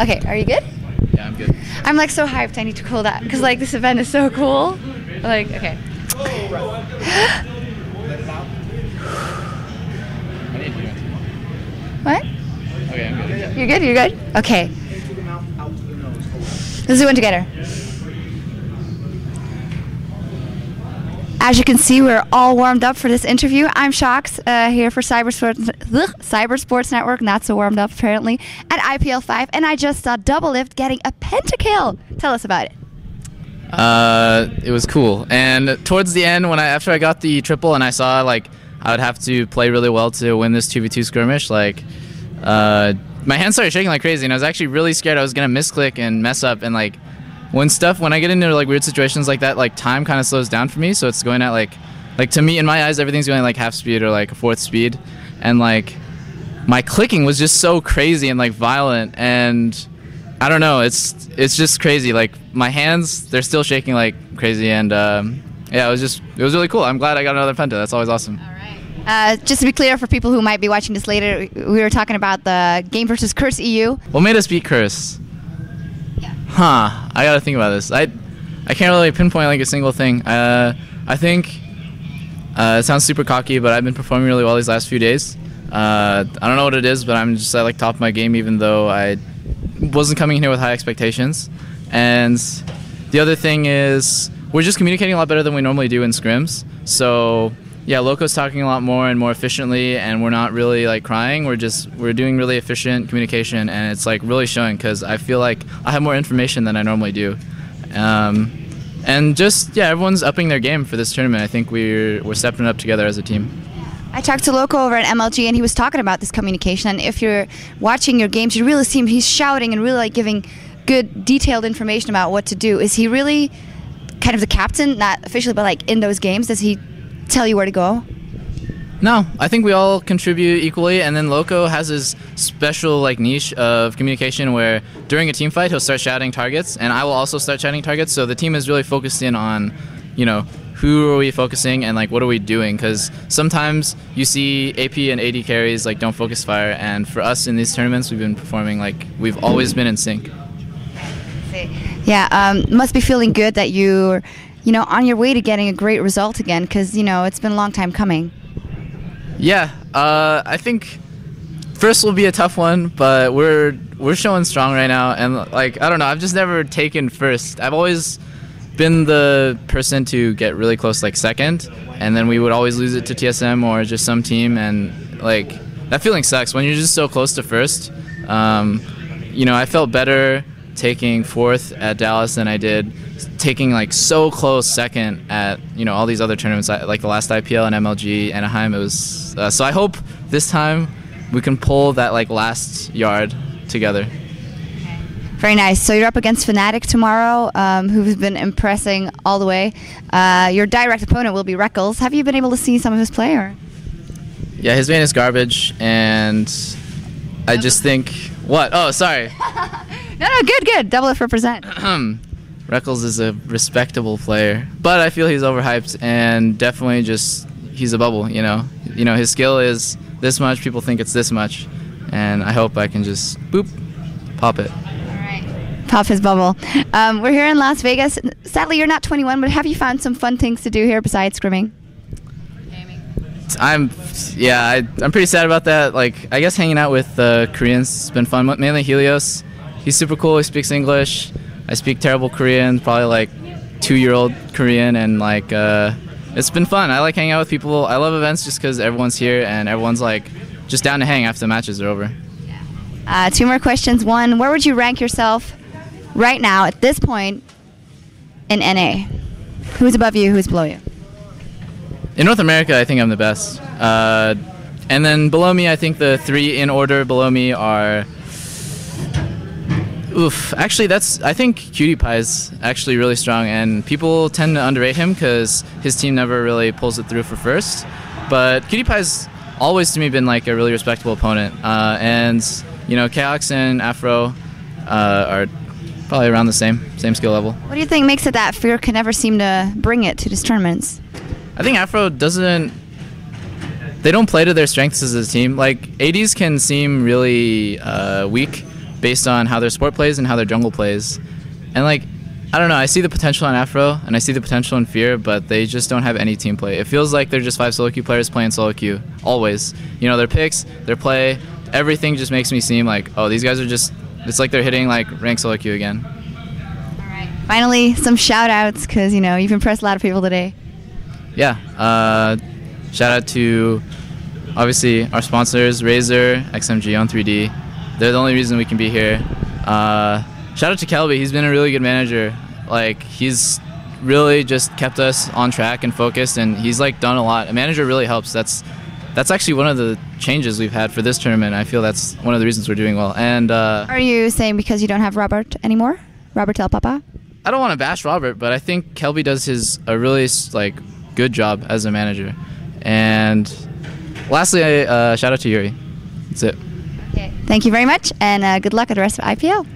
Okay, are you good? Yeah, I'm good. I'm like so hyped. I need to cool that because like this event is so cool. Like, okay. What? Okay, I'm good. You're good? You're good? Okay. Let's do one together. As you can see, we're all warmed up for this interview. I'm Shox, here for Cyber Sports Network, not so warmed up apparently, at IPL5, and I just saw Doublelift getting a pentakill. Tell us about it. It was cool, and towards the end, after I got the triple, and I saw like I would have to play really well to win this 2v2 skirmish, like my hands started shaking like crazy, and I was actually really scared I was gonna misclick and mess up, and like when I get into like weird situations like that, like time kind of slows down for me, so it's going at like to me in my eyes everything's going like half speed or like a fourth speed, and like my clicking was just so crazy and like violent, and I don't know, it's just crazy. Like my hands, they're still shaking like crazy, and yeah, it was really cool. I'm glad I got another penta. That's always awesome. All right. Just to be clear for people who might be watching this later, we were talking about the game versus Curse.eu. What made us beat Curse? Huh, I gotta think about this. I can't really pinpoint like a single thing. I think it sounds super cocky, but I've been performing really well these last few days. I don't know what it is, but I'm just at like top of my game, even though I wasn't coming in here with high expectations. And the other thing is we're just communicating a lot better than we normally do in scrims. So yeah, Loco's talking a lot more and more efficiently, and we're not really like crying. We're doing really efficient communication, and it's like really showing because I feel like I have more information than I normally do. And just yeah, everyone's upping their game for this tournament. I think we're stepping up together as a team. I talked to Loco over at MLG, and he was talking about this communication. And if you're watching your games, you really see him. He's shouting and really like giving good, detailed information about what to do. Is he really kind of the captain, not officially, but like in those games? Does he tell you where to go? No, I think we all contribute equally, and then Loco has his special like niche of communication where during a team fight he'll start shouting targets, and I will also start shouting targets. So the team is really focused in on, you know, who are we focusing and like what are we doing, because sometimes you see AP and AD carries like don't focus fire, and for us in these tournaments we've been performing like we've always been in sync. Yeah, must be feeling good that you're on your way to getting a great result again, because it's been a long time coming. Yeah, I think first will be a tough one, but we're showing strong right now, and like I don't know, I've just never taken first. I've always been the person to get really close like second, and then we would always lose it to TSM or just some team, and like that feeling sucks when you're just so close to first. I felt better taking fourth at Dallas than I did taking like so close second at all these other tournaments like the last IPL and MLG Anaheim. It was so I hope this time we can pull that like last yard together. Very nice. So you're up against Fnatic tomorrow, who's been impressing all the way. Your direct opponent will be Reckles. Have you been able to see some of his play? Or? Yeah, his main is garbage, and I just think what? Oh, sorry. No, good. Doublelift represent. Reckles is a respectable player, but I feel he's overhyped, and definitely just he's a bubble. His skill is this much. People think it's this much, and I hope I can just boop, pop it. All right, pop his bubble. We're here in Las Vegas. Sadly, you're not 21, but have you found some fun things to do here besides scrimming? I'm pretty sad about that. Like, I guess hanging out with Koreans has been fun. Mainly Helios. He's super cool. He speaks English. I speak terrible Korean, probably like 2-year-old Korean, and like it's been fun. I like hanging out with people. I love events just because everyone's here and everyone's like just down to hang after the matches are over. Yeah. 2 more questions. One, where would you rank yourself right now at this point in NA? Who's above you? Who's below you? In North America, I think I'm the best. And then below me, I think the 3 in order below me are... Actually, I think Cutie Pie is actually really strong, and people tend to underrate him because his team never really pulls it through for first. But Cutie Pie's always to me been like a really respectable opponent. And Chaox and Afro are probably around the same skill level. What do you think makes it that Fear can never seem to bring it to these tournaments? I think Afro doesn't... They don't play to their strengths as a team. Like, ADs can seem really weak, based on how their support plays and how their jungle plays. And like, I don't know, I see the potential in Afro and I see the potential in Fear, but they just don't have any team play. It feels like they're just 5 solo queue players playing solo queue, always. You know, their picks, their play, everything just makes me seem like, oh, these guys are just, it's like they're hitting like ranked solo queue again. All right. Finally, some shout outs, because, you know, you've impressed a lot of people today. Yeah, shout out to obviously our sponsors, Razer, XMG, on 3D. They're the only reason we can be here. Shout out to Kelby. He's been a really good manager. Like, he's really just kept us on track and focused, and he's like done a lot. A manager really helps. That's actually one of the changes we've had for this tournament. I feel that's one of the reasons we're doing well. And are you saying because you don't have Robert anymore? Robert El Papa? I don't want to bash Robert, but I think Kelby does a really like good job as a manager. And lastly, shout out to Yuri. That's it. Okay. Thank you very much, and good luck at the rest of IPL.